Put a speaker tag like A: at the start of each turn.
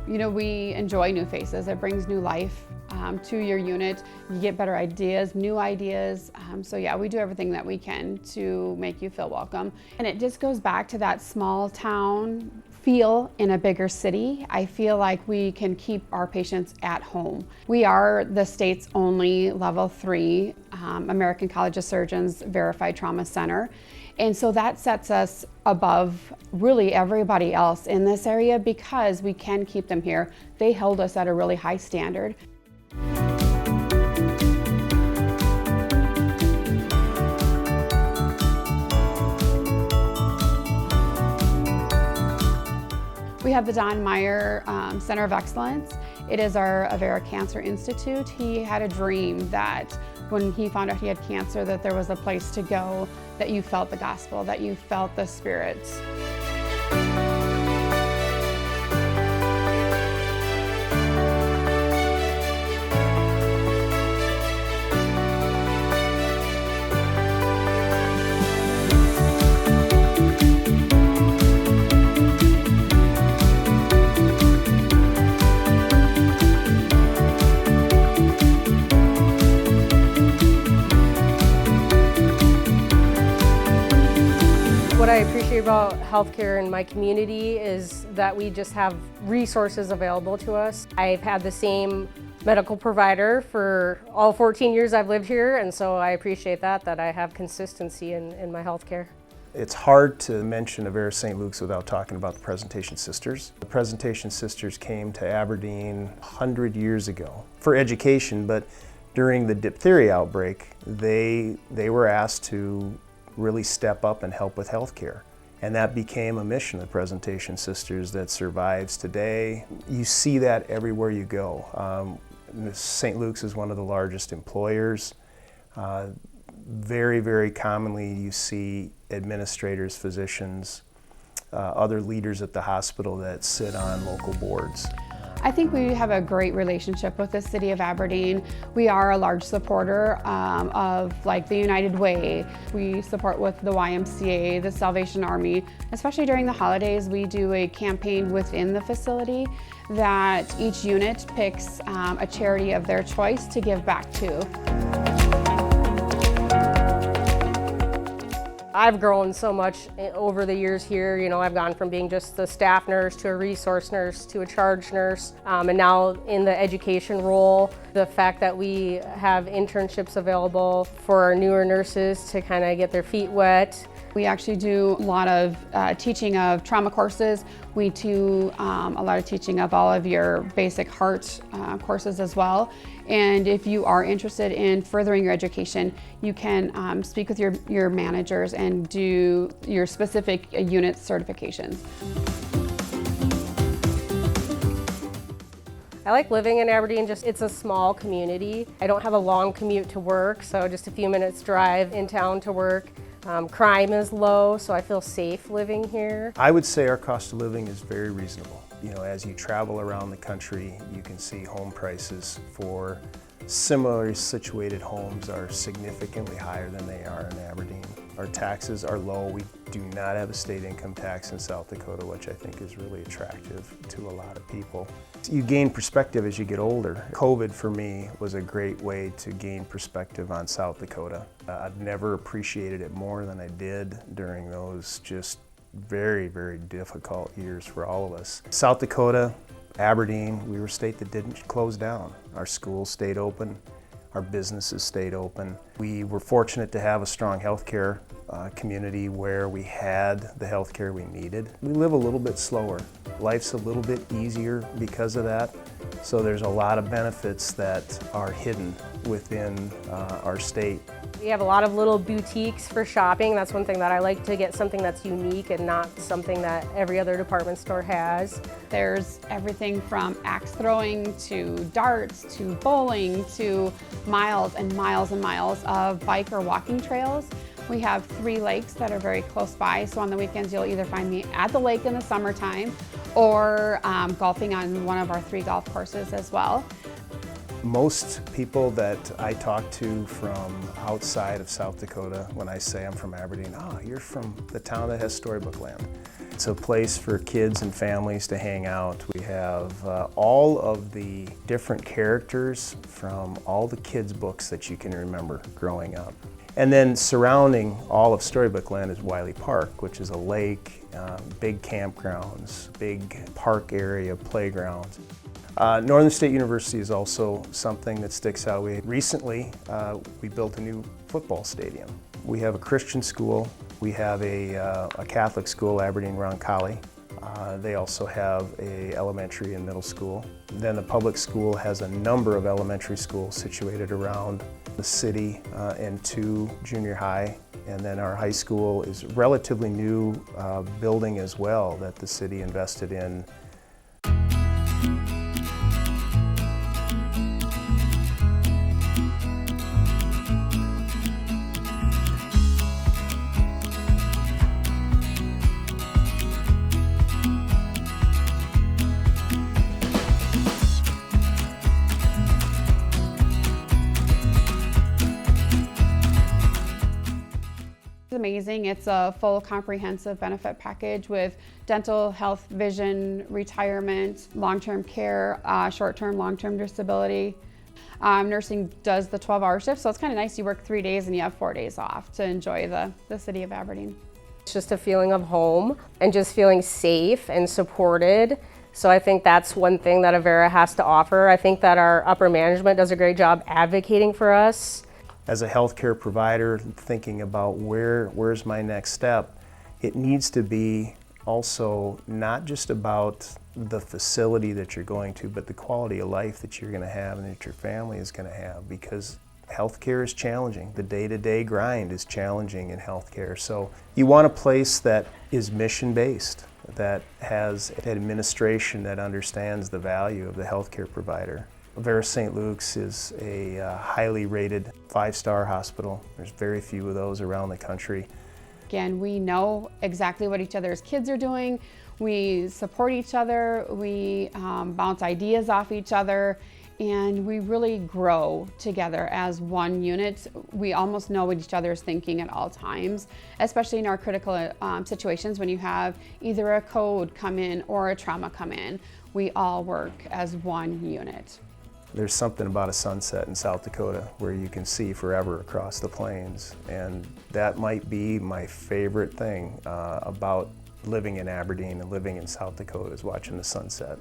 A: We enjoy new faces. It brings new life to your unit. You get better ideas, new ideas. So yeah, we do everything that we can to make you feel welcome. And it just goes back to that small town feel in a bigger city. I feel like we can keep our patients at home. We are the state's only level 3 American College of Surgeons verified trauma center. And so that sets us above really everybody else in this area because we can keep them here. They held us at a really high standard. We have the Don Meyer Center of Excellence. It is our Avera Cancer Institute. He had a dream that when he found out he had cancer, that there was a place to go, that you felt the gospel, that you felt the spirits.
B: What I appreciate about healthcare in my community is that we just have resources available to us. I've had the same medical provider for all 14 years I've lived here, and so I appreciate that I have consistency in my healthcare.
C: It's hard to mention Avera St. Luke's without talking about the Presentation Sisters. The Presentation Sisters came to Aberdeen 100 years ago for education, but during the diphtheria outbreak, they were asked to really step up and help with healthcare. And that became a mission of the Presentation Sisters that survives today. You see that everywhere you go. St. Luke's is one of the largest employers. Very, very commonly you see administrators, physicians, other leaders at the hospital that sit on local boards.
A: I think we have a great relationship with the city of Aberdeen. We are a large supporter of like the United Way. We support with the YMCA, the Salvation Army. Especially during the holidays, we do a campaign within the facility that each unit picks a charity of their choice to give back to.
B: I've grown so much over the years here. I've gone from being just the staff nurse to a resource nurse to a charge nurse, and now in the education role. The fact that we have internships available for our newer nurses to kind of get their feet wet.
A: We actually do a lot of teaching of trauma courses. We do a lot of teaching of all of your basic heart courses as well. And if you are interested in furthering your education, you can speak with your managers and do your specific unit certifications.
B: I like living in Aberdeen. It's a small community. I don't have a long commute to work, so just a few minutes drive in town to work. Crime is low, so I feel safe living here.
C: I would say our cost of living is very reasonable. As you travel around the country, you can see home prices for similarly situated homes are significantly higher than they are in Aberdeen. Our taxes are low. We do not have a state income tax in South Dakota, which I think is really attractive to a lot of people. You gain perspective as you get older. COVID for me was a great way to gain perspective on South Dakota. I've never appreciated it more than I did during those just very, very difficult years for all of us. South Dakota, Aberdeen, we were a state that didn't close down. Our schools stayed open, our businesses stayed open. We were fortunate to have a strong healthcare community where we had the healthcare we needed. We live a little bit slower. Life's a little bit easier because of that. So there's a lot of benefits that are hidden within our state.
B: We have a lot of little boutiques for shopping. That's one thing that I like, to get something that's unique and not something that every other department store has.
A: There's everything from axe throwing to darts to bowling to miles and miles and miles of bike or walking trails. We have 3 lakes that are very close by, so on the weekends you'll either find me at the lake in the summertime or golfing on one of our 3 golf courses as well.
C: Most people that I talk to from outside of South Dakota, when I say I'm from Aberdeen, you're from the town that has storybook land. It's a place for kids and families to hang out. We have all of the different characters from all the kids' books that you can remember growing up. And then surrounding all of Storybook Land is Wiley Park, which is a lake, big campgrounds, big park area, playgrounds. Northern State University is also something that sticks out. Recently, we built a new football stadium. We have a Christian school. We have a Catholic school, Aberdeen Roncalli. They also have a elementary and middle school. Then the public school has a number of elementary schools situated around the city and 2 junior high. And then our high school is a relatively new building as well that the city invested in.
A: Amazing. It's a full comprehensive benefit package with dental, health, vision, retirement, long-term care, short-term, long-term disability. Nursing does the 12-hour shift, so it's kind of nice. You work 3 days and you have 4 days off to enjoy the city of Aberdeen.
B: It's just a feeling of home and just feeling safe and supported. So I think that's one thing that Avera has to offer. I think that our upper management does a great job advocating for us.
C: As a healthcare provider, thinking about where's my next step, it needs to be also not just about the facility that you're going to, but the quality of life that you're going to have and that your family is going to have, because healthcare is challenging. The day-to-day grind is challenging in healthcare. So you want a place that is mission-based, that has an administration that understands the value of the healthcare provider. Avera St. Luke's is a highly rated 5-star hospital. There's very few of those around the country.
A: Again, we know exactly what each other's kids are doing. We support each other. We bounce ideas off each other, and we really grow together as one unit. We almost know what each other is thinking at all times, especially in our critical situations when you have either a code come in or a trauma come in. We all work as one unit.
C: There's something about a sunset in South Dakota where you can see forever across the plains, and that might be my favorite thing about living in Aberdeen and living in South Dakota, is watching the sunset.